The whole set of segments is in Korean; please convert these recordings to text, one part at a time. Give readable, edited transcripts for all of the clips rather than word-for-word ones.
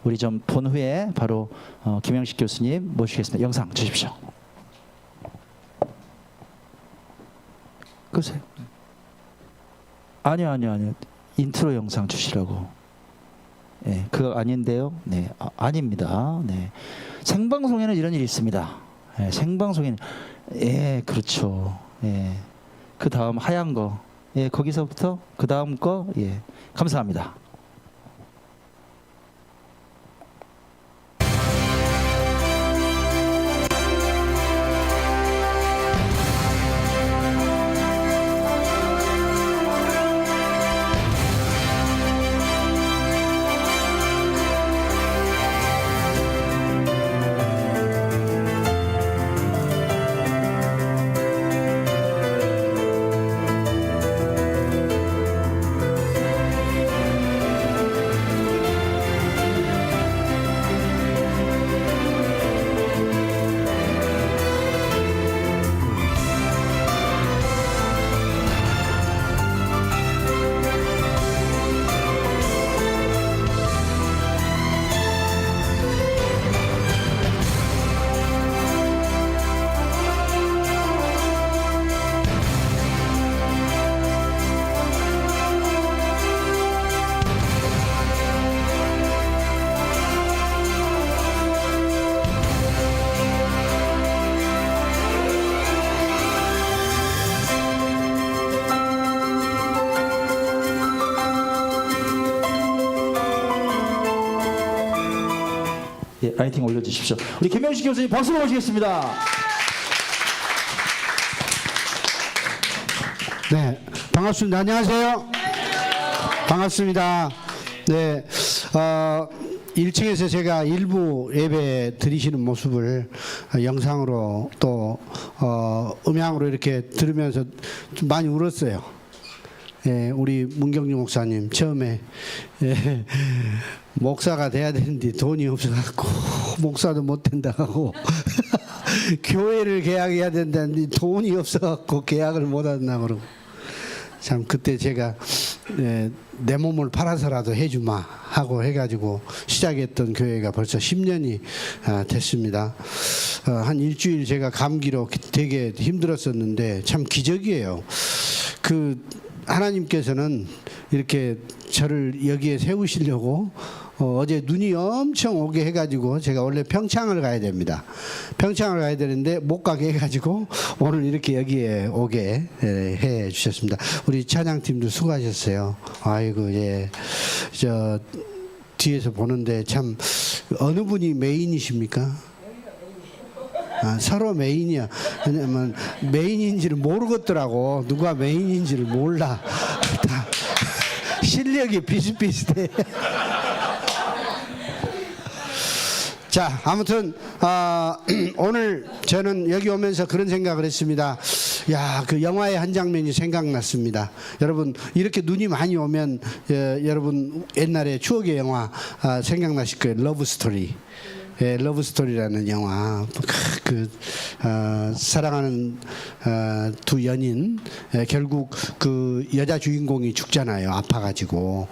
우리 좀 본 후에 바로 김영식 교수님 모시겠습니다. 영상 주십시오. 끄세요. 아니요. 인트로 영상 주시라고. 네, 그거 아닌데요. 네, 아닙니다. 네, 생방송에는 이런 일이 있습니다. 네, 생방송에는 그렇죠. 그 다음 하얀 거, 거기서부터 그 다음 거, 감사합니다. 라이팅 올려주십시오. 우리 김영식 교수님 박수로 모시겠습니다. 네, 반갑습니다. 안녕하세요. 반갑습니다. 네, 1층에서 제가 일부 예배 드리시는 모습을 영상으로 또 음향으로 이렇게 들으면서 좀 많이 울었어요. 우리 문경주 목사님 처음에 목사가 돼야 되는데 돈이 없어갖고 목사도 못 된다 하고 교회를 개학해야 된다는데 돈이 없어갖고 개학을 못 한다 그러고 참 그때 제가 내 몸을 팔아서라도 해주마 하고 해가지고 시작했던 교회가 벌써 10년이 됐습니다. 한 일주일 제가 감기로 되게 힘들었었는데 참 기적이에요. 하나님께서는 이렇게 저를 여기에 세우시려고 어제 눈이 엄청 오게 해가지고 제가 원래 평창을 가야 됩니다. 평창을 가야 되는데 못 가게 해가지고 오늘 이렇게 여기에 오게 해 주셨습니다. 우리 찬양팀도 수고하셨어요. 아이고 저 뒤에서 보는데 참 어느 분이 메인이십니까? 서로 메인이야. 왜냐면 메인인지를 모르겠더라고. 누가 메인인지를 몰라. 다 실력이 비슷비슷해. 자, 아무튼 오늘 저는 여기 오면서 그런 생각을 했습니다. 야, 그 영화의 한 장면이 생각났습니다. 여러분 이렇게 눈이 많이 오면 여러분 옛날에 추억의 영화 생각나실 거예요. 러브 스토리. 러브 스토리라는 영화, 사랑하는 두 연인, 결국 그 여자 주인공이 죽잖아요. 아파가지고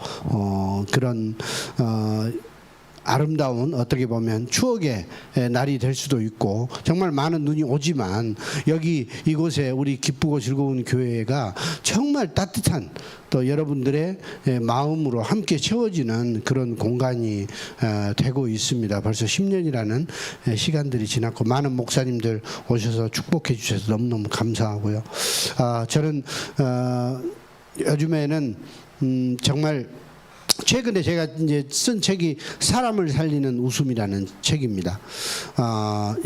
그런 아름다운 어떻게 보면 추억의 날이 될 수도 있고 정말 많은 눈이 오지만 여기 이곳에 우리 기쁘고 즐거운 교회가 정말 따뜻한 또 여러분들의 마음으로 함께 채워지는 그런 공간이 되고 있습니다. 벌써 10년이라는 시간들이 지났고 많은 목사님들 오셔서 축복해 주셔서 너무너무 감사하고요. 저는 요즘에는 정말 최근에 제가 이제 쓴 책이 사람을 살리는 웃음이라는 책입니다.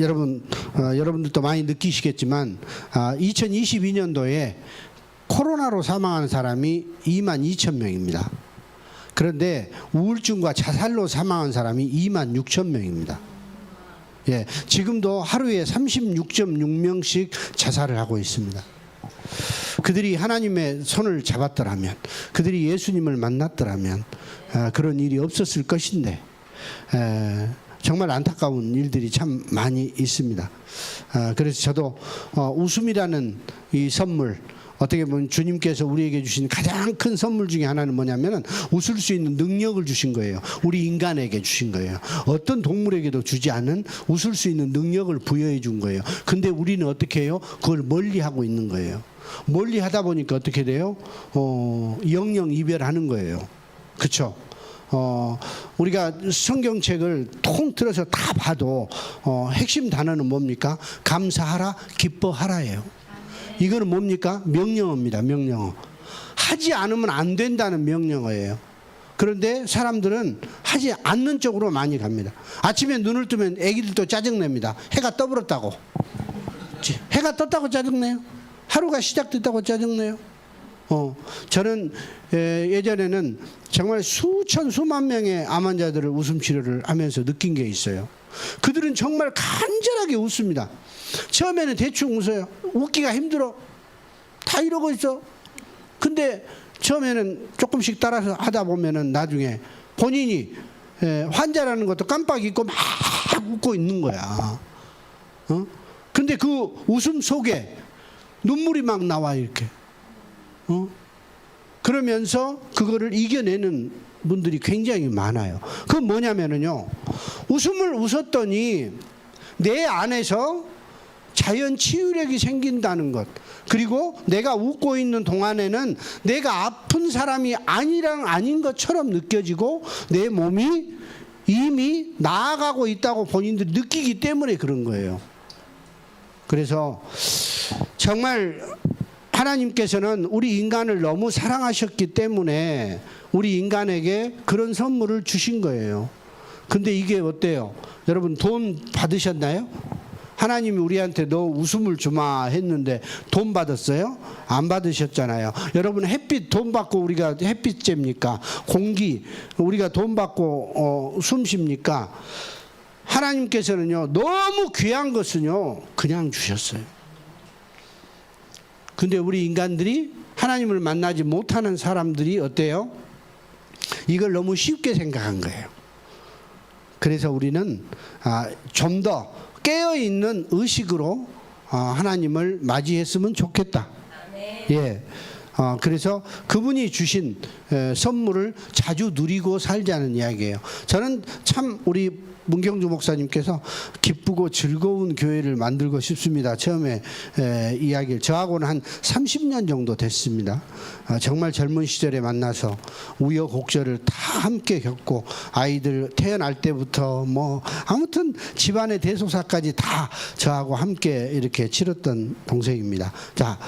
여러분들도 많이 느끼시겠지만 2022년도에 코로나로 사망한 사람이 22,000명입니다. 그런데 우울증과 자살로 사망한 사람이 26,000명입니다. 지금도 하루에 36.6명씩 자살을 하고 있습니다. 그들이 하나님의 손을 잡았더라면, 그들이 예수님을 만났더라면 그런 일이 없었을 것인데 정말 안타까운 일들이 참 많이 있습니다. 그래서 저도 웃음이라는 이 선물, 어떻게 보면 주님께서 우리에게 주신 가장 큰 선물 중에 하나는 뭐냐면은 웃을 수 있는 능력을 주신 거예요. 우리 인간에게 주신 거예요. 어떤 동물에게도 주지 않은 웃을 수 있는 능력을 부여해 준 거예요. 근데 우리는 어떻게 해요? 그걸 멀리 하고 있는 거예요. 멀리 하다 보니까 어떻게 돼요? 영영 이별하는 거예요. 그렇죠? 우리가 성경책을 통틀어서 다 봐도 핵심 단어는 뭡니까? 감사하라, 기뻐하라예요. 이거는 뭡니까? 명령어입니다. 명령어. 하지 않으면 안 된다는 명령어예요. 그런데 사람들은 하지 않는 쪽으로 많이 갑니다. 아침에 눈을 뜨면 애기들도 짜증냅니다. 해가 떠버렸다고. 해가 떴다고 짜증내요. 하루가 시작됐다고 짜증내요. 저는 예전에는 정말 수천 수만 명의 암 환자들을 웃음 치료를 하면서 느낀 게 있어요. 그들은 정말 간절하게 웃습니다. 처음에는 대충 웃어요. 웃기가 힘들어. 다 이러고 있어. 근데 처음에는 조금씩 따라서 하다 보면은 나중에 본인이 환자라는 것도 깜빡 잊고 막 웃고 있는 거야. 근데 그 웃음 속에 눈물이 막 나와 이렇게. 그러면서 그거를 이겨내는 분들이 굉장히 많아요. 그건 뭐냐면은요, 웃음을 웃었더니 내 안에서 자연 치유력이 생긴다는 것, 그리고 내가 웃고 있는 동안에는 내가 아픈 사람이 아닌 것처럼 느껴지고 내 몸이 이미 나아가고 있다고 본인들이 느끼기 때문에 그런 거예요. 그래서 정말 하나님께서는 우리 인간을 너무 사랑하셨기 때문에 우리 인간에게 그런 선물을 주신 거예요. 근데 이게 어때요? 여러분 돈 받으셨나요? 하나님이 우리한테 너 웃음을 주마 했는데 돈 받았어요? 안 받으셨잖아요. 여러분 햇빛 돈 받고 우리가 햇빛 쬐입니까? 공기 우리가 돈 받고 숨 쉽니까? 하나님께서는요 너무 귀한 것은요 그냥 주셨어요. 근데 우리 인간들이 하나님을 만나지 못하는 사람들이 어때요? 이걸 너무 쉽게 생각한 거예요. 그래서 우리는 좀 더 깨어있는 의식으로 하나님을 맞이했으면 좋겠다. 예. 그래서 그분이 주신 선물을 자주 누리고 살자는 이야기예요. 저는 참 우리 문경주 목사님께서 기쁘고 즐거운 교회를 만들고 싶습니다. 처음에 이야기를 저하고는 한 30년 정도 됐습니다. 정말 젊은 시절에 만나서 우여곡절을 다 함께 겪고 아이들 태어날 때부터 뭐 아무튼 집안의 대소사까지 다 저하고 함께 이렇게 치렀던 동생입니다. 자,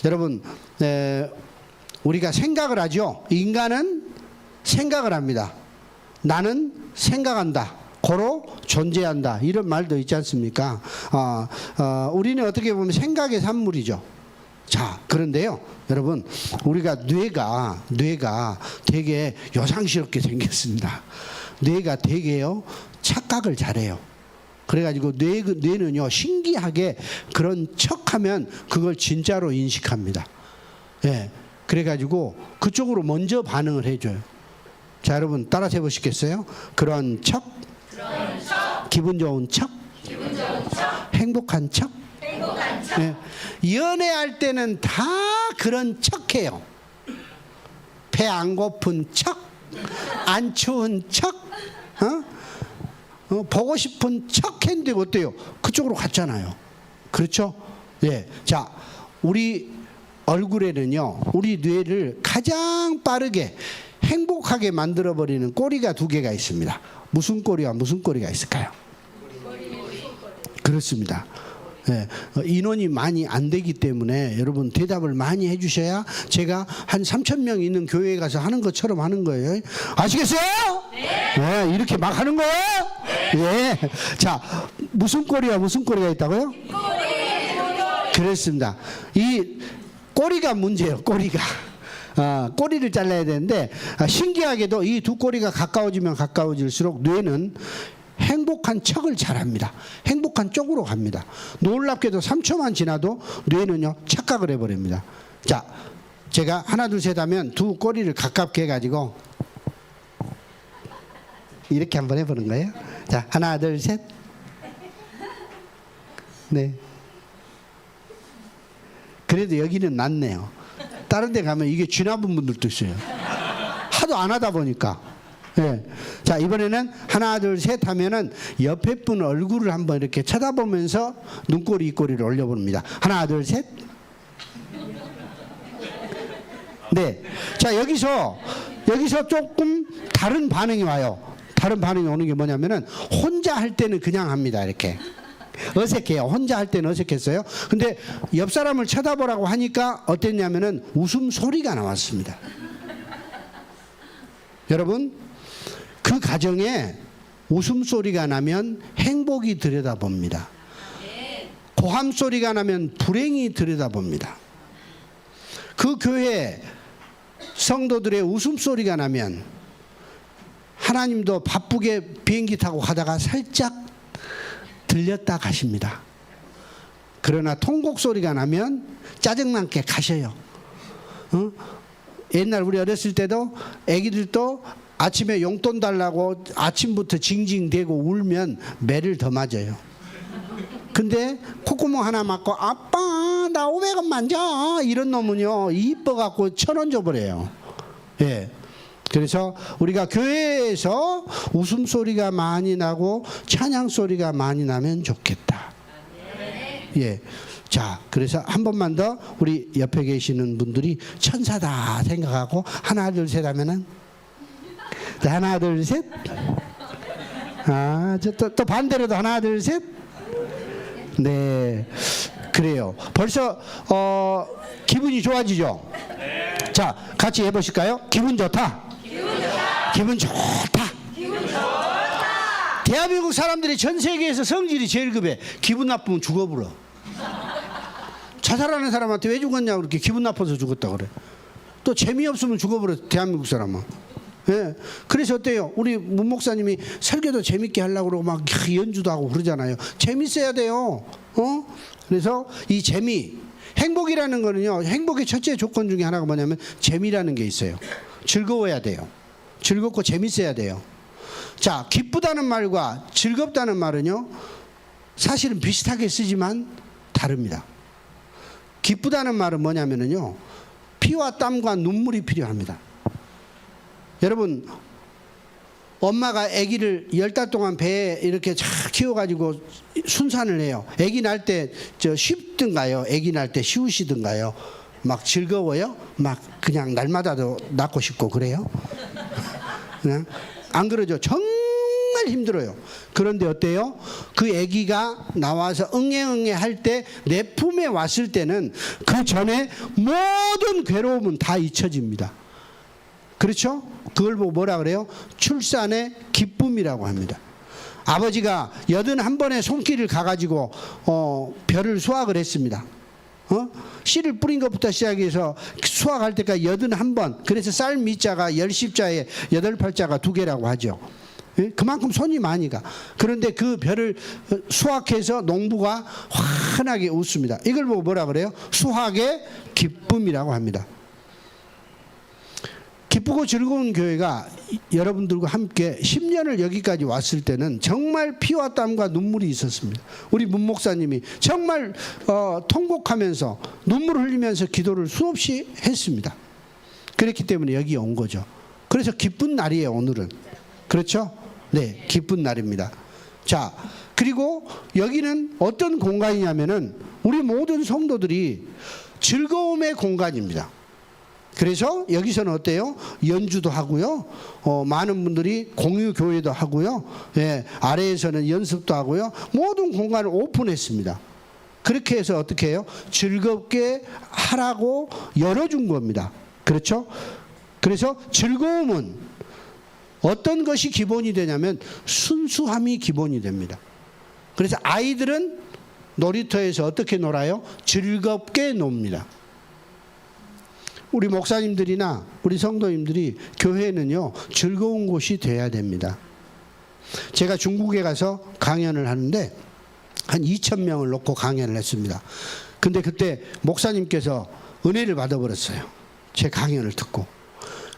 여러분 우리가 생각을 하죠. 인간은 생각을 합니다. 나는 생각한다. 고로 존재한다. 이런 말도 있지 않습니까? 우리는 어떻게 보면 생각의 산물이죠. 자, 그런데요, 여러분, 우리가 뇌가 되게 요상스럽게 생겼습니다. 뇌가 되게요, 착각을 잘해요. 그래가지고 뇌는요, 신기하게 그런 척하면 그걸 진짜로 인식합니다. 예. 그래가지고 그쪽으로 먼저 반응을 해줘요. 자, 여러분 따라서 해보시겠어요? 그런 척, 기분 좋은 척, 행복한 척. 예. 연애할 때는 다 그런 척해요. 배 안 고픈 척, 안 추운 척, 보고 싶은 척 했는데 어때요? 그쪽으로 갔잖아요. 그렇죠? 예. 자, 우리 얼굴에는요, 우리 뇌를 가장 빠르게 행복하게 만들어버리는 꼬리가 두 개가 있습니다. 무슨 꼬리와 무슨 꼬리가 있을까요? 그렇습니다. 예, 인원이 많이 안 되기 때문에 여러분 대답을 많이 해주셔야 제가 한 3,000명 있는 교회에 가서 하는 것처럼 하는 거예요. 아시겠어요? 네. 이렇게 막 하는 거예요? 네. 자, 무슨 꼬리와 무슨 꼬리가 있다고요? 그렇습니다. 이 꼬리가 문제예요. 꼬리가. 꼬리를 잘라야 되는데 신기하게도 이 두 꼬리가 가까워지면 가까워질수록 뇌는 행복한 척을 잘합니다. 행복한 쪽으로 갑니다. 놀랍게도 3초만 지나도 뇌는요 착각을 해버립니다. 자, 제가 하나 둘 셋 하면 두 꼬리를 가깝게 해가지고 이렇게 한번 해보는 거예요. 자, 하나 둘 셋. 네. 그래도 여기는 낫네요. 다른 데 가면 이게 쥐나본 분들도 있어요. 하도 안 하다 보니까. 예. 자, 이번에는 하나, 둘, 셋 하면은 옆에 분 얼굴을 한번 이렇게 쳐다보면서 눈꼬리, 입꼬리를 올려봅니다. 하나, 둘, 셋. 네. 자, 여기서 조금 다른 반응이 와요. 다른 반응이 오는 게 뭐냐면은 혼자 할 때는 그냥 합니다. 이렇게. 어색해요. 혼자 할 때는 어색했어요. 근데 옆 사람을 쳐다보라고 하니까 어땠냐면은 웃음소리가 나왔습니다. 여러분, 그 가정에 웃음소리가 나면 행복이 들여다봅니다. 고함소리가 나면 불행이 들여다봅니다. 그 교회 성도들의 웃음소리가 나면 하나님도 바쁘게 비행기 타고 가다가 살짝 들렸다 가십니다. 그러나 통곡소리가 나면 짜증나게 가셔요. 옛날 우리 어렸을 때도 애기들도 아침에 용돈 달라고 아침부터 징징대고 울면 매를 더 맞아요. 근데 콧구멍 하나 맞고 아빠 나 500원만 줘 이런 놈은요 이뻐갖고 1,000원 줘버려요. 예. 그래서 우리가 교회에서 웃음소리가 많이 나고 찬양소리가 많이 나면 좋겠다. 예. 자, 그래서 한 번만 더 우리 옆에 계시는 분들이 천사다 생각하고 하나 둘 셋 하면은 하나 둘 셋. 아, 또 반대로도 하나 둘 셋. 네, 그래요. 벌써 기분이 좋아지죠? 자, 같이 해보실까요? 기분 좋다. 기분 좋다. 대한민국 사람들이 전 세계에서 성질이 제일 급해. 기분 나쁘면 죽어버려. 자살하는 사람한테 왜 죽었냐고 그렇게 기분 나빠서 죽었다 그래. 또 재미없으면 죽어버려 대한민국 사람은. 예. 그래서 어때요? 우리 문 목사님이 설교도 재밌게 하려고 그러고 막 연주도 하고 그러잖아요. 재밌어야 돼요. 그래서 이 재미, 행복이라는 거는요. 행복의 첫째 조건 중에 하나가 뭐냐면 재미라는 게 있어요. 즐거워야 돼요. 즐겁고 재밌어야 돼요. 자, 기쁘다는 말과 즐겁다는 말은요. 사실은 비슷하게 쓰지만 다릅니다. 기쁘다는 말은 뭐냐면요. 피와 땀과 눈물이 필요합니다. 여러분, 엄마가 아기를 10달 동안 배에 이렇게 쫙 키워가지고 순산을 해요. 아기 날 때 쉽든가요? 아기 날 때 쉬우시든가요? 막 즐거워요? 막 그냥 날마다도 낳고 싶고 그래요? 그냥 안 그러죠? 정말 힘들어요. 그런데 어때요? 그 아기가 나와서 응애응애 할 때 내 품에 왔을 때는 그 전에 모든 괴로움은 다 잊혀집니다. 그렇죠? 그걸 보고 뭐라 그래요? 출산의 기쁨이라고 합니다. 아버지가 81번의 손길을 가가지고 벼를 수확을 했습니다. 씨를 뿌린 것부터 시작해서 수확할 때까지 81번. 그래서 쌀 밑자가 10십자에 8팔자가 2개라고 하죠. 그만큼 손이 많이 가. 그런데 그 벼를 수확해서 농부가 환하게 웃습니다. 이걸 보고 뭐라 그래요? 수확의 기쁨이라고 합니다. 기쁘고 즐거운 교회가 여러분들과 함께 10년을 여기까지 왔을 때는 정말 피와 땀과 눈물이 있었습니다. 우리 문 목사님이 정말 통곡하면서 눈물을 흘리면서 기도를 수없이 했습니다. 그랬기 때문에 여기 온 거죠. 그래서 기쁜 날이에요, 오늘은. 그렇죠? 네, 기쁜 날입니다. 자, 그리고 여기는 어떤 공간이냐면은 우리 모든 성도들이 즐거움의 공간입니다. 그래서 여기서는 어때요? 연주도 하고요. 많은 분들이 공유 교회도 하고요. 예, 아래에서는 연습도 하고요. 모든 공간을 오픈했습니다. 그렇게 해서 어떻게 해요? 즐겁게 하라고 열어준 겁니다. 그렇죠? 그래서 즐거움은 어떤 것이 기본이 되냐면 순수함이 기본이 됩니다. 그래서 아이들은 놀이터에서 어떻게 놀아요? 즐겁게 놉니다. 우리 목사님들이나 우리 성도님들이 교회는요 즐거운 곳이 돼야 됩니다. 제가 중국에 가서 강연을 하는데 한 2,000명을 놓고 강연을 했습니다. 근데 그때 목사님께서 은혜를 받아버렸어요. 제 강연을 듣고.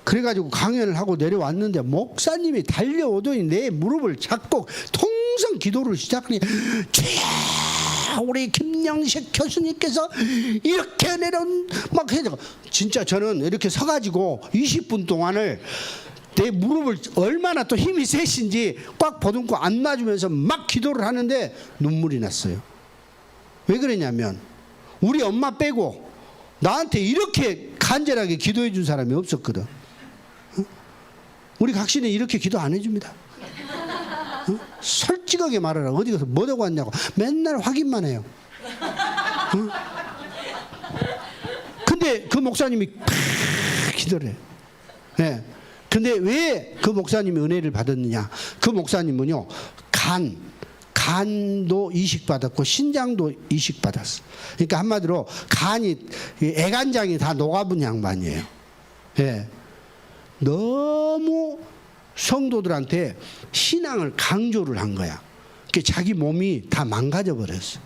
그래가지고 강연을 하고 내려왔는데 목사님이 달려오더니 내 무릎을 잡고 통성 기도를 시작하니 주여 우리 김영식 교수님께서 이렇게 은혜로운 막 해서 진짜 저는 이렇게 서가지고 20분 동안을 내 무릎을 얼마나 또 힘이 세신지 꽉 보듬고 안아주면서 막 기도를 하는데 눈물이 났어요. 왜 그러냐면 우리 엄마 빼고 나한테 이렇게 간절하게 기도해 준 사람이 없었거든. 우리 각신은 이렇게 기도 안 해줍니다. 솔직하게 말하라. 어디 가서 뭐 하고 왔냐고 맨날 확인만 해요. 근데 그 목사님이 기도를 해요. 네. 근데 왜 그 목사님이 은혜를 받았느냐? 그 목사님은요, 간도 이식받았고 신장도 이식받았어. 그러니까 한마디로 간이, 애간장이 다 녹아본 양반이에요. 예. 너무 성도들한테 신앙을 강조를 한 거야. 그러니까 자기 몸이 다 망가져 버렸어.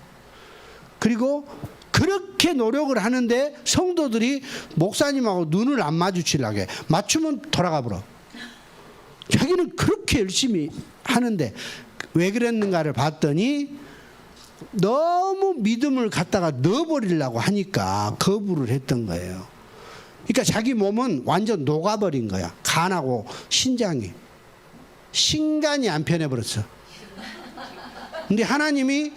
그리고 그렇게 노력을 하는데 성도들이 목사님하고 눈을 안 마주치려고 해. 맞추면 돌아가 버려. 자기는 그렇게 열심히 하는데 왜 그랬는가를 봤더니 너무 믿음을 갖다가 넣어버리려고 하니까 거부를 했던 거예요. 그러니까 자기 몸은 완전 녹아버린 거야. 간하고 신장이. 신간이 안 편해버렸어. 근데 하나님이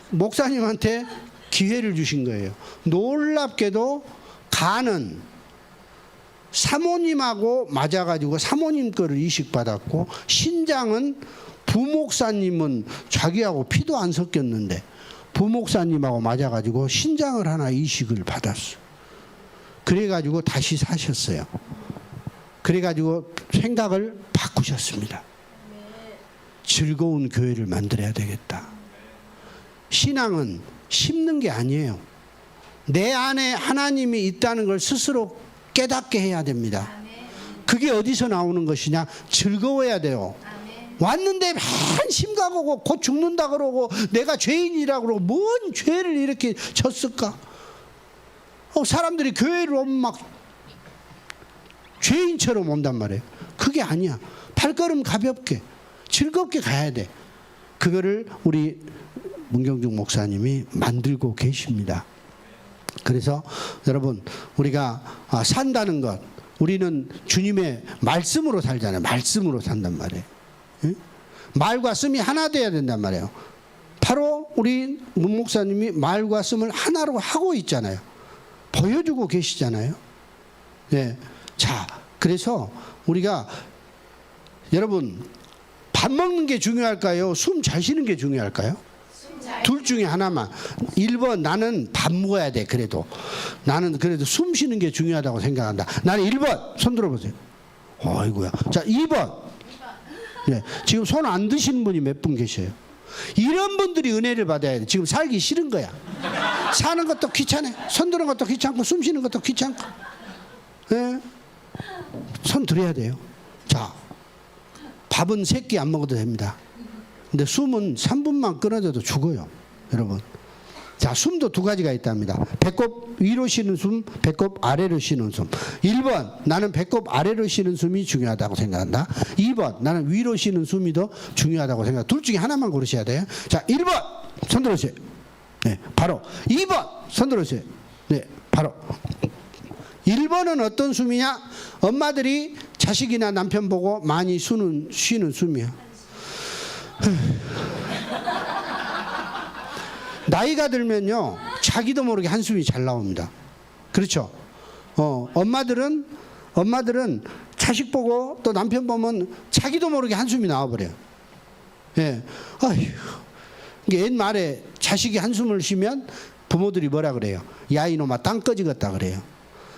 목사님한테 기회를 주신 거예요. 놀랍게도 간은 사모님하고 맞아가지고 사모님 거를 이식받았고, 신장은 부목사님은 자기하고 피도 안 섞였는데 부목사님하고 맞아가지고 신장을 하나 이식을 받았어. 그래가지고 다시 사셨어요. 그래가지고 생각을 바꾸셨습니다. 즐거운 교회를 만들어야 되겠다. 신앙은 심는 게 아니에요. 내 안에 하나님이 있다는 걸 스스로 깨닫게 해야 됩니다. 그게 어디서 나오는 것이냐? 즐거워야 돼요. 왔는데 맨 심각하고 곧 죽는다 그러고 내가 죄인이라 그러고 뭔 죄를 이렇게 졌을까? 사람들이 교회를 오면 막 죄인처럼 온단 말이에요. 그게 아니야. 발걸음 가볍게 즐겁게 가야 돼. 그거를 우리 문경중 목사님이 만들고 계십니다. 그래서 여러분, 우리가 산다는 것, 우리는 주님의 말씀으로 살잖아요. 말씀으로 산단 말이에요. 응? 말과 씀이 하나 돼야 된단 말이에요. 바로 우리 문 목사님이 말과 씀을 하나로 하고 있잖아요. 보여주고 계시잖아요. 네. 자, 그래서 우리가 여러분, 밥 먹는 게 중요할까요? 숨 잘 쉬는 게 중요할까요? 둘 중에 하나만. 1번, 나는 밥 먹어야 돼. 그래도 나는 그래도 숨 쉬는 게 중요하다고 생각한다. 나는 1번. 손 들어보세요. 어이구야. 자, 2번. 네, 지금 손 안 드시는 분이 몇 분 계셔요. 이런 분들이 은혜를 받아야 돼. 지금 살기 싫은 거야. 사는 것도 귀찮아. 손 드는 것도 귀찮고 숨 쉬는 것도 귀찮고. 네? 손 들어야 돼요. 자, 밥은 3끼 안 먹어도 됩니다. 근데 숨은 3분만 끊어져도 죽어요. 여러분. 자, 숨도 2가지가 있답니다. 배꼽 위로 쉬는 숨, 배꼽 아래로 쉬는 숨. 1번, 나는 배꼽 아래로 쉬는 숨이 중요하다고 생각한다. 2번, 나는 위로 쉬는 숨이 더 중요하다고 생각한다. 둘 중에 하나만 고르셔야 돼요. 자, 1번, 손 들어주세요. 네, 바로. 2번, 손 들어주세요. 네, 바로. 1번은 어떤 숨이냐? 엄마들이 자식이나 남편 보고 많이 쉬는 숨이야. 나이가 들면요, 자기도 모르게 한숨이 잘 나옵니다. 그렇죠? 엄마들은 자식 보고 또 남편 보면 자기도 모르게 한숨이 나와버려요. 예. 아휴. 옛말에 자식이 한숨을 쉬면 부모들이 뭐라 그래요? 야, 이놈아, 땅 꺼지겠다 그래요.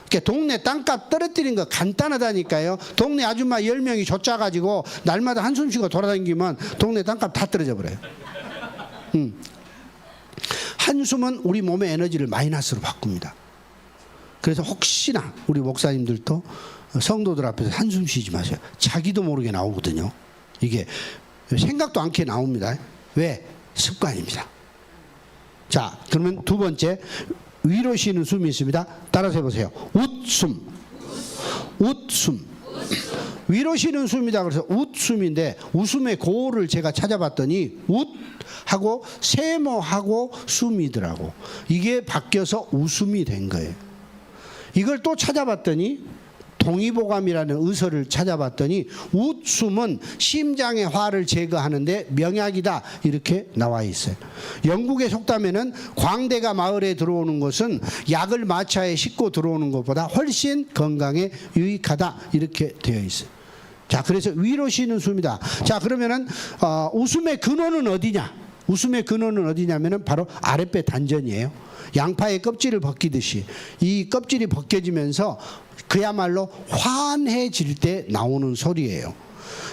그러니까 동네 땅값 떨어뜨린 거 간단하다니까요. 동네 아줌마 10명이 쫓아가지고 날마다 한숨 쉬고 돌아다니면 동네 땅값 다 떨어져 버려요. 한숨은 우리 몸의 에너지를 마이너스로 바꿉니다. 그래서 혹시나 우리 목사님들도 성도들 앞에서 한숨 쉬지 마세요. 자기도 모르게 나오거든요. 이게 생각도 않게 나옵니다. 왜? 습관입니다. 자, 그러면 2번째, 위로 쉬는 숨이 있습니다. 따라서 해보세요. 웃숨. 웃숨. 위로시는 숨이다 그래서 웃숨인데 웃음의 고를 제가 찾아봤더니 웃하고 세모하고 숨이더라고. 이게 바뀌어서 웃음이 된 거예요. 이걸 또 찾아봤더니 동의보감이라는 의서를 찾아봤더니 웃숨은 심장의 화를 제거하는데 명약이다 이렇게 나와 있어요. 영국의 속담에는 광대가 마을에 들어오는 것은 약을 마차에 싣고 들어오는 것보다 훨씬 건강에 유익하다 이렇게 되어 있어요. 자, 그래서 위로시는 숨이다. 자, 그러면은 웃음의 근원은 어디냐? 웃음의 근원은 어디냐면은 바로 아랫배 단전이에요. 양파의 껍질을 벗기듯이 이 껍질이 벗겨지면서 그야말로 환해질 때 나오는 소리예요.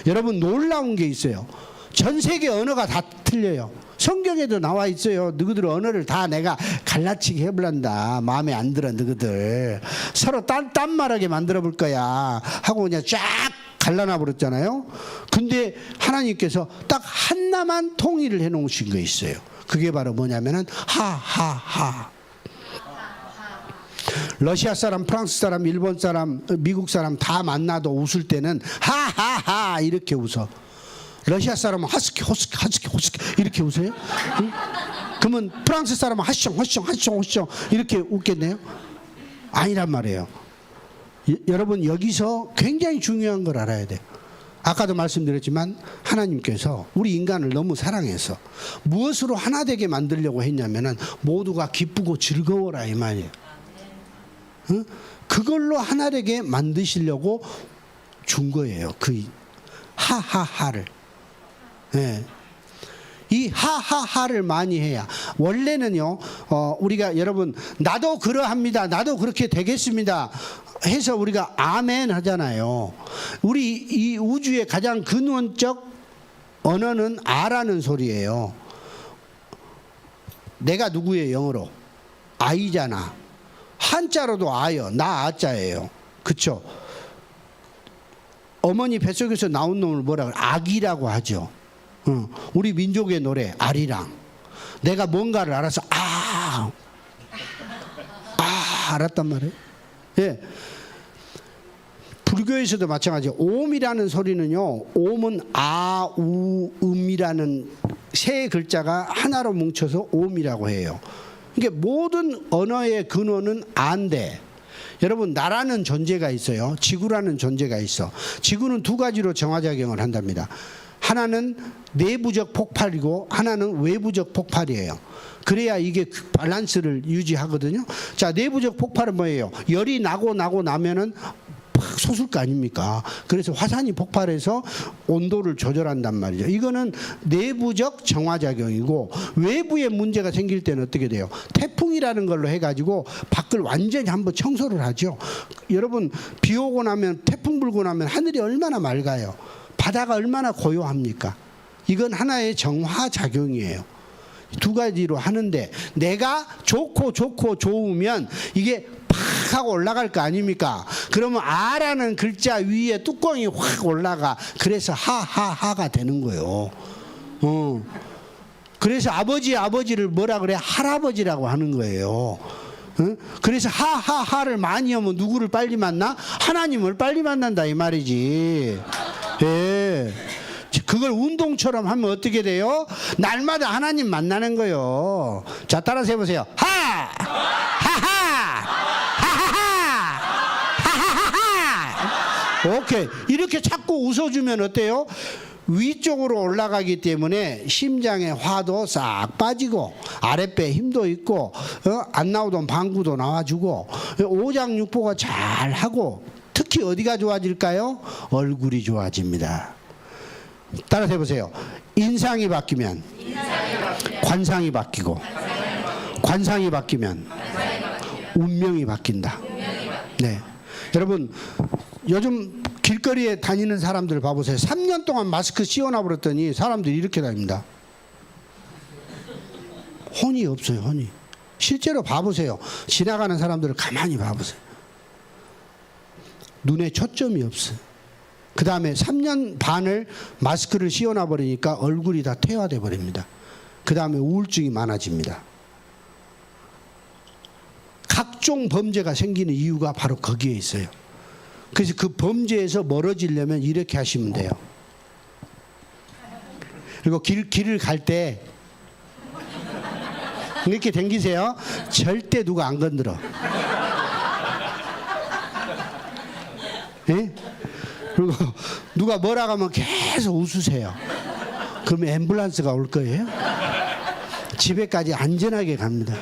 여러분, 놀라운 게 있어요. 전 세계 언어가 다 틀려요. 성경에도 나와 있어요. 너희들 언어를 다 내가 갈라치게 해볼란다. 마음에 안 들어 너희들. 서로 딴말하게 만들어 볼 거야 하고 그냥 쫙 갈라놔 버렸잖아요. 근데 하나님께서 딱 하나만 통일을 해 놓으신 거 있어요. 그게 바로 뭐냐면은 하하하. 러시아 사람, 프랑스 사람, 일본 사람, 미국 사람 다 만나도 웃을 때는 하하하 이렇게 웃어. 러시아 사람은 하스키 호스키 하스키 호스키 이렇게 웃어요? 응? 그러면 프랑스 사람은 하숑 하숑 하숑 하숑 이렇게 웃겠네요? 아니란 말이에요. 여러분, 여기서 굉장히 중요한 걸 알아야 돼요. 아까도 말씀드렸지만 하나님께서 우리 인간을 너무 사랑해서 무엇으로 하나 되게 만들려고 했냐면은 모두가 기쁘고 즐거워라 이 말이에요. 응? 그걸로 하나 되게 만드시려고 준 거예요. 그 하하하를. 네. 이 하하하를 많이 해야. 원래는요, 우리가 여러분, 나도 그러합니다. 나도 그렇게 되겠습니다. 해서 우리가 아멘 하잖아요. 우리 이 우주의 가장 근원적 언어는 아라는 소리예요. 내가 누구예요, 영어로? 아이잖아. 한자로도 아요. 나 아자예요. 그쵸? 어머니 뱃속에서 나온 놈을 뭐라 그래? 아기라고 하죠. 우리 민족의 노래 아리랑. 내가 뭔가를 알아서 알았단 말이에요. 예. 불교에서도 마찬가지예요. 옴이라는 소리는요, 옴은 아우음이라는 세 글자가 하나로 뭉쳐서 옴이라고 해요. 그러니까 모든 언어의 근원은 아인데, 여러분, 나라는 존재가 있어요. 지구라는 존재가 있어. 지구는 두 가지로 정화작용을 한답니다. 하나는 내부적 폭발이고 하나는 외부적 폭발이에요. 그래야 이게 밸런스를 유지하거든요. 자, 내부적 폭발은 뭐예요? 열이 나고 나면은 팍 솟을 거 아닙니까? 그래서 화산이 폭발해서 온도를 조절한단 말이죠. 이거는 내부적 정화작용이고, 외부에 문제가 생길 때는 어떻게 돼요? 태풍이라는 걸로 해가지고 밖을 완전히 한번 청소를 하죠. 여러분, 비 오고 나면, 태풍 불고 나면 하늘이 얼마나 맑아요. 바다가 얼마나 고요합니까? 이건 하나의 정화작용이에요. 두 가지로 하는데, 내가 좋고 좋으면 이게 팍 하고 올라갈 거 아닙니까? 그러면 아라는 글자 위에 뚜껑이 확 올라가. 그래서 하하하가 되는 거예요. 그래서 아버지를 뭐라 그래? 할아버지라고 하는 거예요. 그래서 하하하를 많이 하면 누구를 빨리 만나? 하나님을 빨리 만난다 이 말이지. 예. 그걸 운동처럼 하면 어떻게 돼요? 날마다 하나님 만나는 거예요. 자, 따라서 해보세요. 하하하. 오케이. 이렇게 자꾸 웃어주면 어때요? 위쪽으로 올라가기 때문에 심장의 화도 싹 빠지고 아랫배에 힘도 있고 안 나오던 방구도 나와주고 오장육부가 잘하고, 특히 어디가 좋아질까요? 얼굴이 좋아집니다. 따라서 해보세요. 인상이 바뀌면 관상이 바뀌고, 관상이 바뀌면 운명이 바뀐다. 네, 여러분, 요즘 길거리에 다니는 사람들 봐보세요. 3년 동안 마스크 씌워놔 버렸더니 사람들이 이렇게 다닙니다. 혼이 없어요. 혼이. 실제로 봐보세요. 지나가는 사람들을 가만히 봐보세요. 눈에 초점이 없어요. 그 다음에 3년 반을 마스크를 씌워놔 버리니까 얼굴이 다 퇴화돼 버립니다. 그 다음에 우울증이 많아집니다. 각종 범죄가 생기는 이유가 바로 거기에 있어요. 그래서 그 범죄에서 멀어지려면 이렇게 하시면 돼요. 그리고 길을 갈 때 이렇게 당기세요. 절대 누가 안 건드려. 예? 그리고 누가 뭐라고 하면 계속 웃으세요. 그러면 앰뷸런스가 올 거예요. 집에까지 안전하게 갑니다.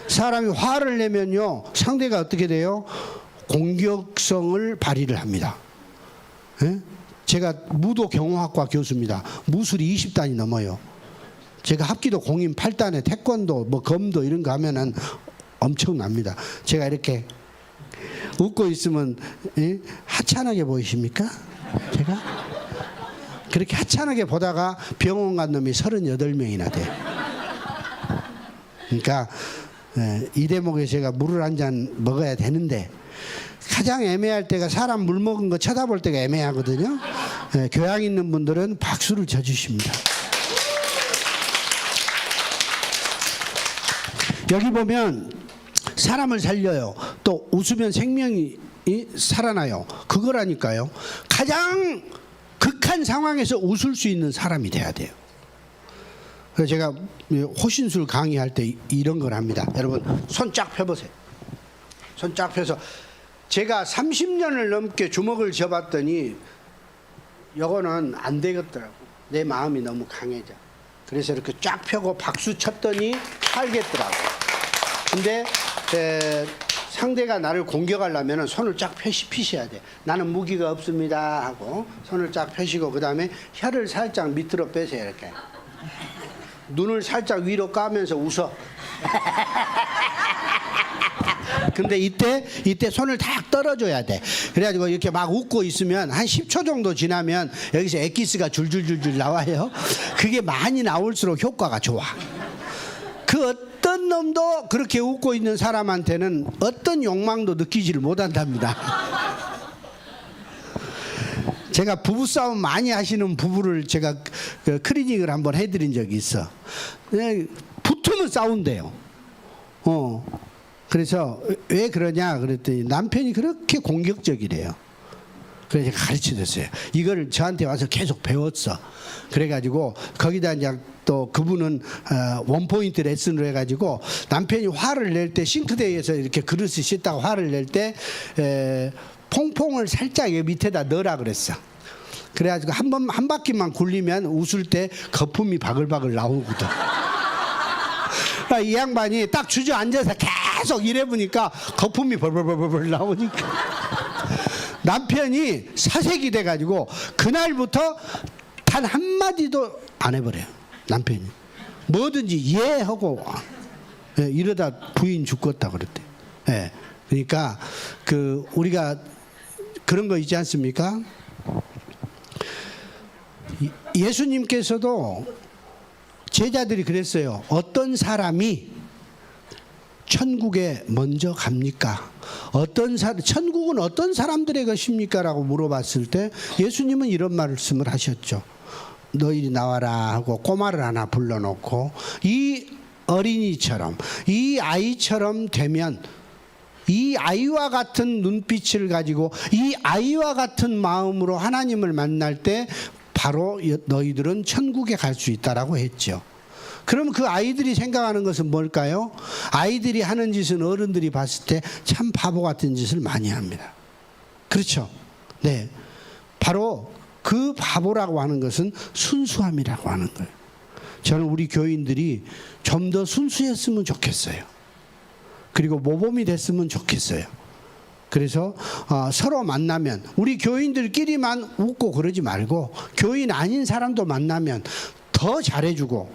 사람이 화를 내면요, 상대가 어떻게 돼요? 공격성을 발휘를 합니다. 예? 제가 무도 경호학과 교수입니다. 무술이 20단이 넘어요. 제가 합기도 공인 8단에 태권도, 뭐 검도 이런 거 하면은 엄청납니다. 제가 이렇게 웃고 있으면 예? 하찮게 보이십니까? 제가 그렇게 하찮게 보다가 병원 간 놈이 38명이나 돼. 그러니까 이 대목에 제가 물을 한 잔 먹어야 되는데 가장 애매할 때가 사람 물 먹은 거 쳐다볼 때가 애매하거든요. 교양 있는 분들은 박수를 쳐주십니다. 여기 보면 사람을 살려요. 또 웃으면 생명이 살아나요. 그거라니까요. 가장 극한 상황에서 웃을 수 있는 사람이 돼야 돼요. 그래서 제가 호신술 강의할 때 이런 걸 합니다. 여러분 손 쫙 펴보세요. 손 쫙 펴서 제가 30년을 넘게 주먹을 쥐어봤더니 이거는 안 되겠더라고. 내 마음이 너무 강해져. 그래서 이렇게 쫙 펴고 박수 쳤더니 살겠더라고. 근데 상대가 나를 공격하려면 손을 쫙 피셔야 돼. 나는 무기가 없습니다 하고 손을 쫙 펴시고 그 다음에 혀를 살짝 밑으로 빼세요. 이렇게 눈을 살짝 위로 까면서 웃어. 근데 이때 손을 탁 떨어줘야 돼. 그래가지고 이렇게 막 웃고 있으면 한 10초 정도 지나면 여기서 엑기스가 줄줄줄줄 나와요. 그게 많이 나올수록 효과가 좋아. 그 어떤 놈도 그렇게 웃고 있는 사람한테는 어떤 욕망도 느끼지를 못한답니다. 제가 부부싸움 많이 하시는 부부를 제가 그 클리닉을 한번 해드린 적이 있어. 붙으면 싸운대요. 그래서 왜 그러냐 그랬더니 남편이 그렇게 공격적이래요. 그래서 제가 가르쳐줬어요. 이걸 저한테 와서 계속 배웠어. 그래가지고 거기다 이제 또 그분은 원포인트 레슨을 해가지고 남편이 화를 낼 때 싱크대에서 이렇게 그릇을 씻다가 화를 낼 때 퐁퐁을 살짝 여기 밑에다 넣으라 그랬어. 그래가지고 한 바퀴만 굴리면 웃을 때 거품이 바글바글 나오거든. 이 양반이 딱 주저앉아서 계속 이래보니까 거품이 벌벌벌벌 나오니까 남편이 사색이 돼가지고 그날부터 단 한마디도 안 해버려요. 남편이 뭐든지 예 하고 이러다 부인 죽겠다 그랬대. 그러니까 우리가 그런 거 있지 않습니까? 예수님께서도 제자들이 그랬어요. 어떤 사람이 천국에 먼저 갑니까? 천국은 어떤 사람들의 것입니까? 라고 물어봤을 때 예수님은 이런 말씀을 하셨죠. 너희들이 나와라 하고 꼬마를 하나 불러놓고 이 어린이처럼 이 아이처럼 되면 이 아이와 같은 눈빛을 가지고 이 아이와 같은 마음으로 하나님을 만날 때 바로 너희들은 천국에 갈 수 있다라고 했죠. 그럼 그 아이들이 생각하는 것은 뭘까요? 아이들이 하는 짓은 어른들이 봤을 때 참 바보 같은 짓을 많이 합니다. 그렇죠? 네. 바로 그 바보라고 하는 것은 순수함이라고 하는 거예요. 저는 우리 교인들이 좀 더 순수했으면 좋겠어요. 그리고 모범이 됐으면 좋겠어요. 그래서 서로 만나면 우리 교인들끼리만 웃고 그러지 말고 교인 아닌 사람도 만나면 더 잘해주고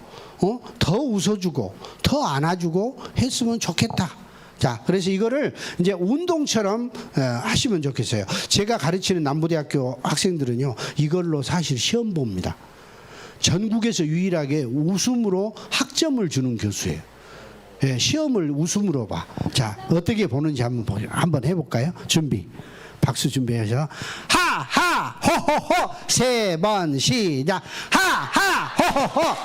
더 웃어주고 더 안아주고 했으면 좋겠다. 자, 그래서 이거를 이제 운동처럼 하시면 좋겠어요. 제가 가르치는 남부대학교 학생들은요, 이걸로 사실 시험 봅니다. 전국에서 유일하게 웃음으로 학점을 주는 교수예요. 시험을 웃음으로 봐. 자, 어떻게 보는지 한번 해볼까요? 준비. 박수 준비해서 하하 호호호 세 번 시작. 하하 호호호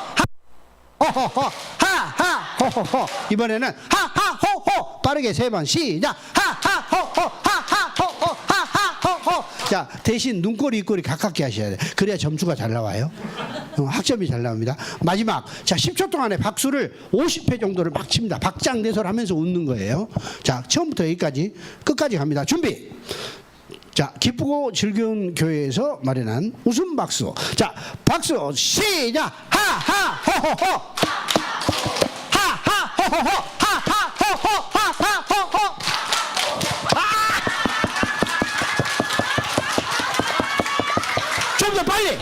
호호호 하하 호호호. 이번에는 하하 호호 빠르게 세 번 시작. 하하 호호 하하 호호 하하 자, 대신 눈꼬리, 입꼬리 가깝게 하셔야 돼. 그래야 점수가 잘 나와요. 학점이 잘 나옵니다. 마지막. 자, 10초 동안에 박수를 50회 정도를 막 칩니다. 박장대소를 하면서 웃는 거예요. 자, 처음부터 여기까지 끝까지 갑니다. 준비. 자, 기쁘고 즐거운 교회에서 마련한 웃음 박수. 자, 박수 시작. 하하 호호호. 하하 호호호. 하하 호호. 하하 호호. 좀 더 빨리.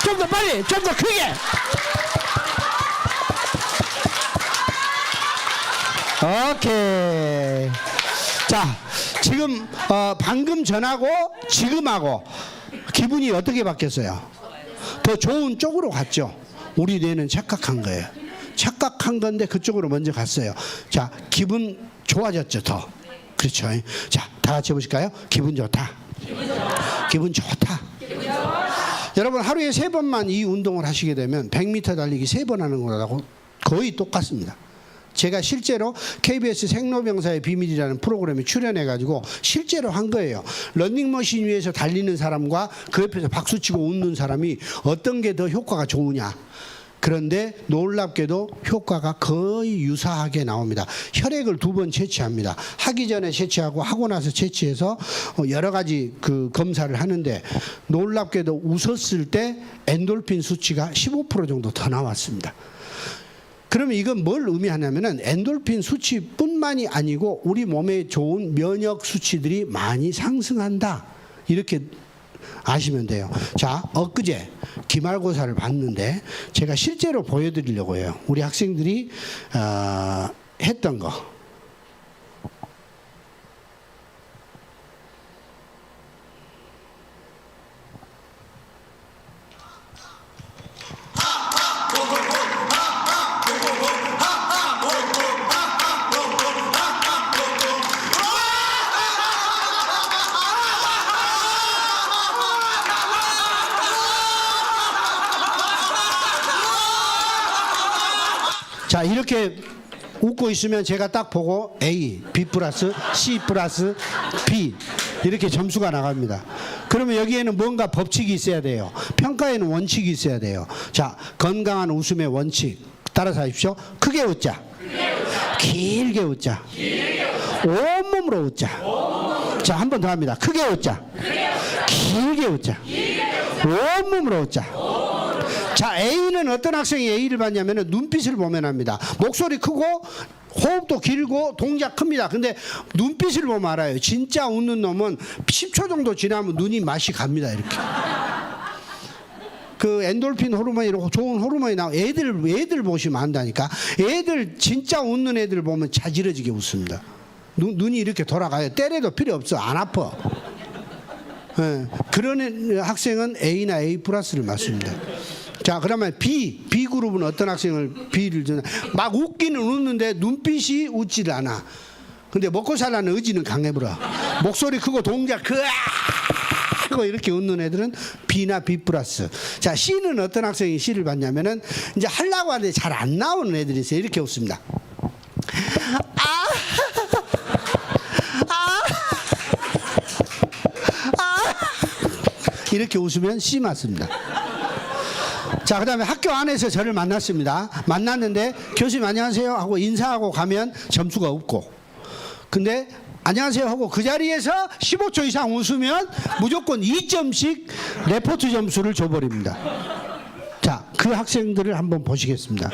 좀 더 빨리. 좀 더 크게. 오케이. 자, 지금 방금 전하고 지금하고 기분이 어떻게 바뀌었어요? 더 좋은 쪽으로 갔죠. 우리 뇌는 착각한 거예요. 착각한 건데 그쪽으로 먼저 갔어요. 자, 기분 좋아졌죠, 더. 그렇죠. 자, 다 같이 해보실까요? 기분 좋다. 기분 좋다. 여러분, 하루에 3번만 이 운동을 하시게 되면 100m 달리기 3번 하는 거라고 거의 똑같습니다. 제가 실제로 KBS 생로병사의 비밀이라는 프로그램에 출연해가지고 실제로 한 거예요. 러닝머신 위에서 달리는 사람과 그 옆에서 박수치고 웃는 사람이 어떤 게 더 효과가 좋으냐. 그런데 놀랍게도 효과가 거의 유사하게 나옵니다. 혈액을 2번 채취합니다. 하기 전에 채취하고 하고 나서 채취해서 여러 가지 그 검사를 하는데 놀랍게도 웃었을 때 엔돌핀 수치가 15% 정도 더 나왔습니다. 그러면 이건 뭘 의미하냐면은 엔돌핀 수치뿐만이 아니고 우리 몸에 좋은 면역 수치들이 많이 상승한다. 이렇게 아시면 돼요. 자, 엊그제 기말고사를 봤는데 제가 실제로 보여드리려고 해요. 우리 학생들이 했던 거. 자, 이렇게 웃고 있으면 제가 딱 보고 A, B 플러스, C 플러스, B 이렇게 점수가 나갑니다. 그러면 여기에는 뭔가 법칙이 있어야 돼요. 평가에는 원칙이 있어야 돼요. 자, 건강한 웃음의 원칙 따라서 하십시오. 크게 웃자. 길게 웃자. 온몸으로 웃자. 자, 한 번 더 합니다. 크게 웃자. 길게 웃자. 온몸으로 웃자. 자, A는 어떤 학생이 A를 받냐면 눈빛을 보면 합니다. 목소리 크고 호흡도 길고 동작 큽니다. 근데 눈빛을 보면 알아요. 진짜 웃는 놈은 10초 정도 지나면 눈이 맛이 갑니다. 이렇게. 그 엔돌핀 호르몬이 이렇게 좋은 호르몬이 나와. 애들 보시면 안다니까. 애들 진짜 웃는 애들 보면 자지러지게 웃습니다. 눈이 이렇게 돌아가요. 때려도 필요 없어. 안 아파. 네. 그런 학생은 A나 A 플러스를 맞습니다. 자, 그러면 B 그룹은 어떤 학생을 B를 주나? 막 웃기는 웃는데 눈빛이 웃지를 않아. 근데 먹고 살라는 의지는 강해버려. 목소리 크고 동작 크고 이렇게 웃는 애들은 B나 B 플러스. 자, C는 어떤 학생이 C를 받냐면은 이제 하려고 하는데 잘 안 나오는 애들이 있어요. 이렇게 웃습니다. 이렇게 웃으면 C 맞습니다. 자, 그 다음에 학교 안에서 저를 만났습니다. 만났는데 교수님 안녕하세요 하고 인사하고 가면 점수가 없고, 근데 안녕하세요 하고 그 자리에서 15초 이상 웃으면 무조건 2점씩 레포트 점수를 줘버립니다. 자, 그 학생들을 한번 보시겠습니다.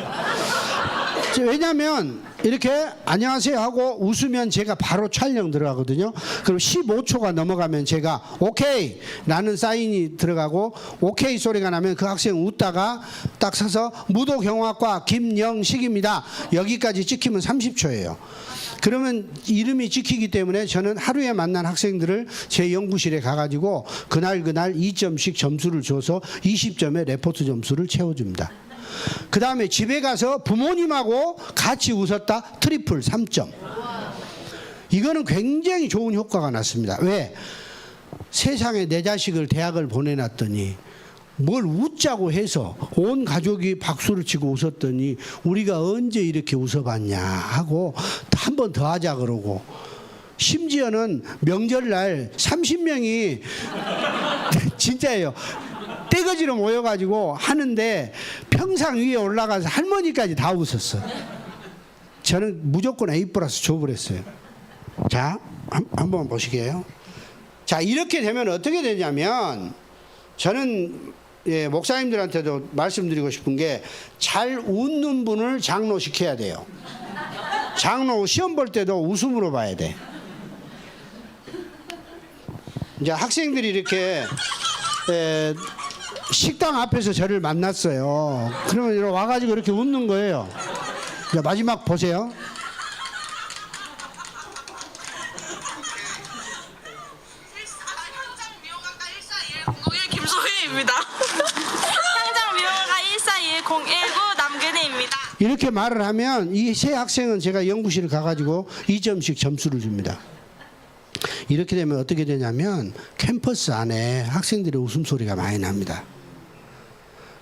왜냐하면 이렇게 안녕하세요 하고 웃으면 제가 바로 촬영 들어가거든요. 그럼 15초가 넘어가면 제가 오케이 라는 사인이 들어가고 오케이 소리가 나면 그 학생 웃다가 딱 서서 무도경화과 김영식입니다. 여기까지 찍히면 30초예요. 그러면 이름이 찍히기 때문에 저는 하루에 만난 학생들을 제 연구실에 가가지고 그날 2점씩 점수를 줘서 20점의 레포트 점수를 채워줍니다. 그 다음에 집에 가서 부모님하고 같이 웃었다 트리플 3점. 이거는 굉장히 좋은 효과가 났습니다. 왜? 세상에 내 자식을 대학을 보내놨더니 뭘 웃자고 해서 온 가족이 박수를 치고 웃었더니 우리가 언제 이렇게 웃어봤냐 하고 한 번 더 하자 그러고 심지어는 명절날 30명이 진짜예요. 떼거지로 모여가지고 하는데 평상 위에 올라가서 할머니까지 다 웃었어. 저는 무조건 A+ 줘버렸어요. 자, 한번 보시게요. 자, 이렇게 되면 어떻게 되냐면 저는 목사님들한테도 말씀드리고 싶은 게 잘 웃는 분을 장로 시켜야 돼요. 장로 시험 볼 때도 웃음으로 봐야 돼. 이제 학생들이 이렇게 식당 앞에서 저를 만났어요. 그러면 이렇게 와가지고 이렇게 웃는 거예요. 자, 마지막 보세요. 김소희입니다. 현장 미용가 141019 남근혜입니다. 이렇게 말을 하면 이 세 학생은 제가 연구실을 가가지고 2점씩 점수를 줍니다. 이렇게 되면 어떻게 되냐면 캠퍼스 안에 학생들의 웃음소리가 많이 납니다.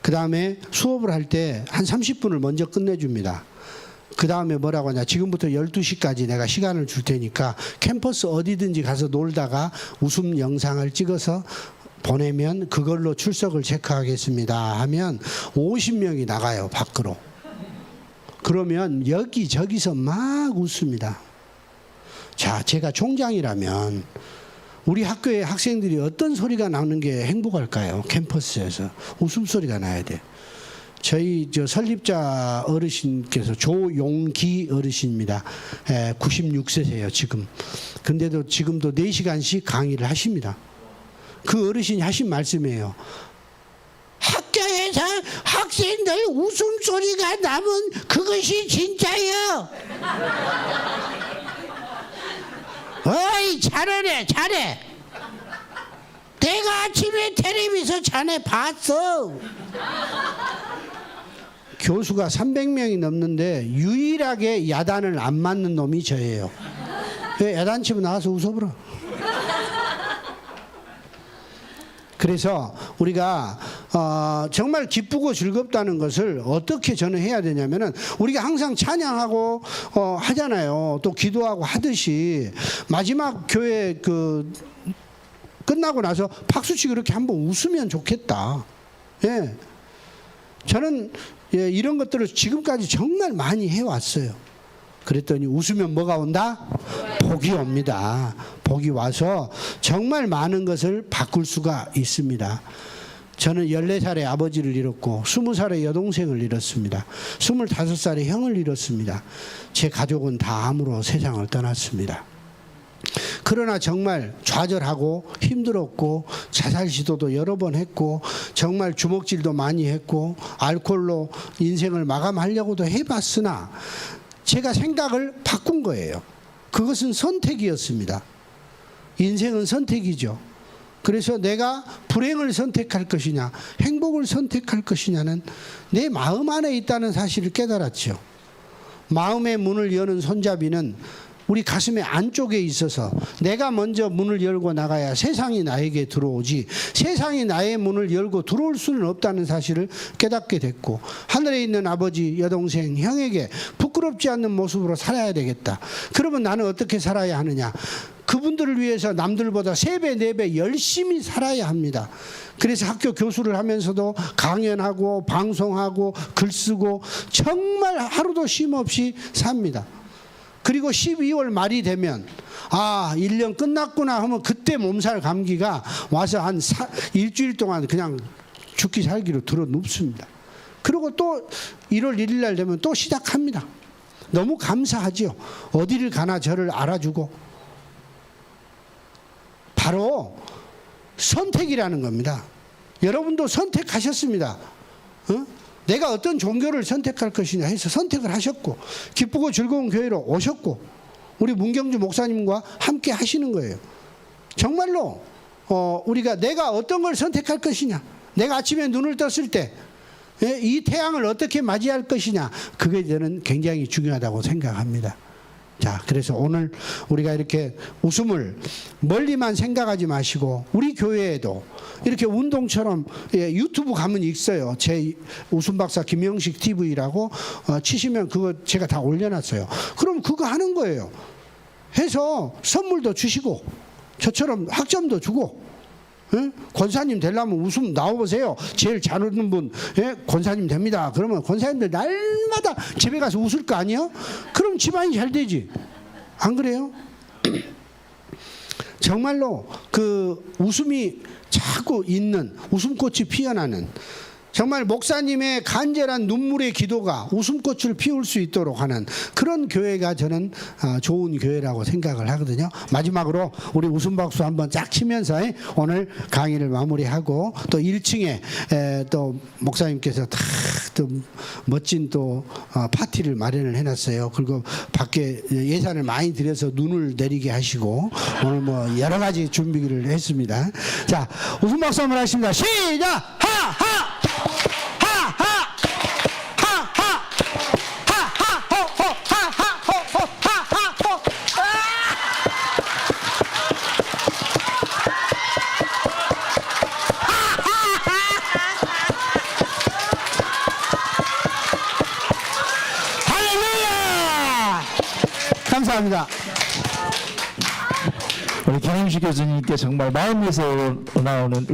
그 다음에 수업을 할 때 한 30분을 먼저 끝내줍니다. 그 다음에 뭐라고 하냐, 지금부터 12시까지 내가 시간을 줄 테니까 캠퍼스 어디든지 가서 놀다가 웃음 영상을 찍어서 보내면 그걸로 출석을 체크하겠습니다 하면 50명이 나가요, 밖으로. 그러면 여기저기서 막 웃습니다. 자, 제가 총장이라면 우리 학교의 학생들이 어떤 소리가 나는 게 행복할까요? 캠퍼스에서 웃음소리가 나야 돼. 저희 설립자 어르신께서 조용기 어르신입니다. 96세세요 지금. 근데도 지금도 4시간씩 강의를 하십니다. 그 어르신이 하신 말씀이에요. 학교에서 학생들 웃음소리가 나면 그것이 진짜예요. 어이, 잘하네, 잘해. 내가 아침에 텔레비에서 자네 봤어. 교수가 300명이 넘는데 유일하게 야단을 안 맞는 놈이 저예요. 야단치면 나와서 웃어보라. 그래서 우리가 정말 기쁘고 즐겁다는 것을 어떻게 저는 해야 되냐면은, 우리가 항상 찬양하고 하잖아요. 또 기도하고 하듯이 마지막 교회 끝나고 나서 박수치고 이렇게 한번 웃으면 좋겠다. 예, 저는 이런 것들을 지금까지 정말 많이 해왔어요. 그랬더니 웃으면 뭐가 온다? 복이 옵니다. 복이 와서 정말 많은 것을 바꿀 수가 있습니다. 저는 14살에 아버지를 잃었고 20살에 여동생을 잃었습니다. 25살에 형을 잃었습니다. 제 가족은 다 암으로 세상을 떠났습니다. 그러나 정말 좌절하고 힘들었고 자살 시도도 여러 번 했고 정말 주먹질도 많이 했고 알코올로 인생을 마감하려고도 해봤으나 제가 생각을 바꾼 거예요. 그것은 선택이었습니다. 인생은 선택이죠. 그래서 내가 불행을 선택할 것이냐 행복을 선택할 것이냐는 내 마음 안에 있다는 사실을 깨달았죠. 마음의 문을 여는 손잡이는 우리 가슴의 안쪽에 있어서 내가 먼저 문을 열고 나가야 세상이 나에게 들어오지, 세상이 나의 문을 열고 들어올 수는 없다는 사실을 깨닫게 됐고, 하늘에 있는 아버지, 여동생, 형에게 부끄럽지 않는 모습으로 살아야 되겠다. 그러면 나는 어떻게 살아야 하느냐? 그분들을 위해서 남들보다 3배, 4배 열심히 살아야 합니다. 그래서 학교 교수를 하면서도 강연하고 방송하고 글쓰고 정말 하루도 쉼 없이 삽니다. 그리고 12월 말이 되면 1년 끝났구나 하면 그때 몸살 감기가 와서 한 일주일 동안 그냥 죽기 살기로 들어 눕습니다. 그리고 또 1월 1일 날 되면 또 시작합니다. 너무 감사하죠. 어디를 가나 저를 알아주고. 바로 선택이라는 겁니다. 여러분도 선택하셨습니다. 내가 어떤 종교를 선택할 것이냐 해서 선택을 하셨고, 기쁘고 즐거운 교회로 오셨고, 우리 문경주 목사님과 함께 하시는 거예요. 정말로 우리가 내가 어떤 걸 선택할 것이냐, 내가 아침에 눈을 떴을 때 이 태양을 어떻게 맞이할 것이냐, 그게 저는 굉장히 중요하다고 생각합니다. 자, 그래서 오늘 우리가 이렇게 웃음을 멀리만 생각하지 마시고, 우리 교회에도 이렇게 운동처럼 유튜브 가면 있어요. 제 웃음박사 김영식 TV라고 치시면 그거 제가 다 올려놨어요. 그럼 그거 하는 거예요. 해서 선물도 주시고 저처럼 학점도 주고, 예? 권사님 되려면 웃음 나와보세요. 제일 잘 웃는 분, 예? 권사님 됩니다. 그러면 권사님들 날마다 집에 가서 웃을 거 아니에요? 그럼 집안이 잘 되지. 안 그래요? 정말로 그 웃음이 자꾸 있는, 웃음꽃이 피어나는, 정말 목사님의 간절한 눈물의 기도가 웃음꽃을 피울 수 있도록 하는 그런 교회가 저는 좋은 교회라고 생각을 하거든요. 마지막으로 우리 웃음 박수 한번 쫙 치면서 오늘 강의를 마무리하고, 또 1층에 또 목사님께서 다 또 멋진 또 파티를 마련을 해놨어요. 그리고 밖에 예산을 많이 들여서 눈을 내리게 하시고 오늘 뭐 여러 가지 준비를 했습니다. 자, 웃음 박수 한번 하십니다. 시작! 하하! 감사합니다. 우리 김영식 교수님께 정말 마음에서 나오는